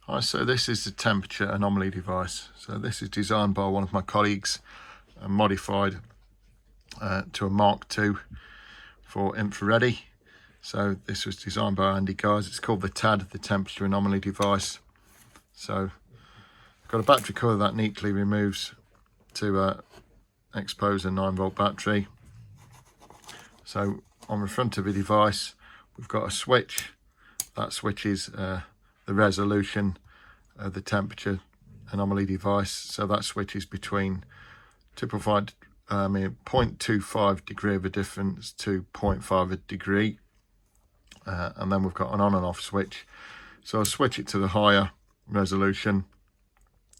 Hi, so this is the temperature anomaly device. So this is designed by one of my colleagues and modified to a Mark II for infrared. So this was designed by Andy guys. It's called the TAD, the temperature anomaly device. So I've got a battery cover that neatly removes to expose a 9-volt battery. So on the front of the device we've got a switch that switches the resolution of the temperature anomaly device. So that switches between to provide 0.25 degree of a difference to 0.5 degree, and then we've got an on and off switch. So I'll switch it to the higher resolution,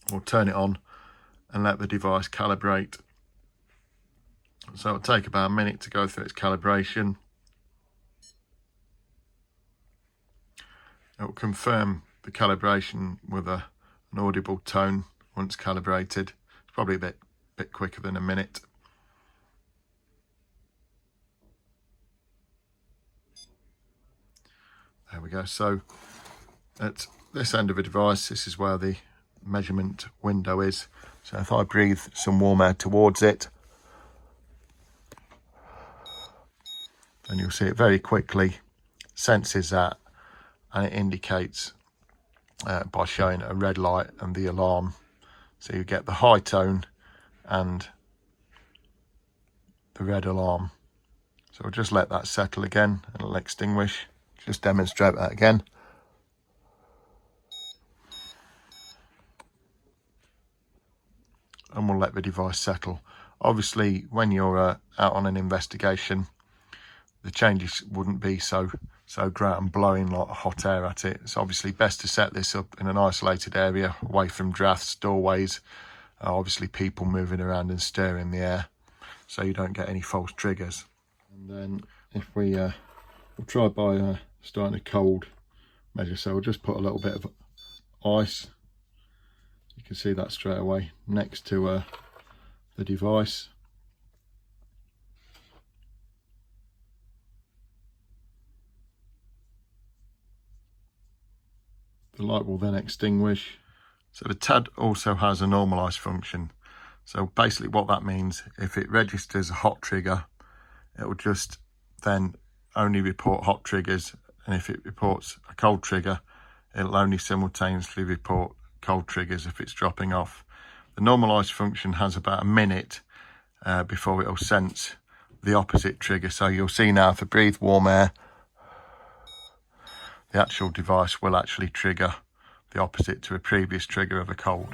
we'll turn it on and let the device calibrate. So it'll take about a minute to go through its calibration. It will confirm the calibration with an audible tone once calibrated. It's probably a bit quicker than a minute. There we go. So at this end of the device, this is where the measurement window is. So if I breathe some warm air towards it, then you'll see it very quickly senses that, and it indicates by showing a red light and the alarm. So you get the high tone and the red alarm. So we'll just let that settle again and it'll extinguish. Just demonstrate that again. And we'll let the device settle. Obviously when you're out on an investigation, the changes wouldn't be so great and blowing like hot air at it. It's obviously best to set this up in an isolated area away from drafts, doorways, obviously people moving around and stirring the air, so you don't get any false triggers. And then if we'll try by starting a cold measure. So we'll just put a little bit of ice, you can see that straight away, next to the device. The light will then extinguish. So the TAD also has a normalised function. So basically what that means, if it registers a hot trigger, it will just then only report hot triggers, and if it reports a cold trigger, it'll only simultaneously report cold triggers if it's dropping off. The normalised function has about a minute before it'll sense the opposite trigger. So you'll see now if I breathe warm air, the actual device will actually trigger the opposite to a previous trigger of a cold.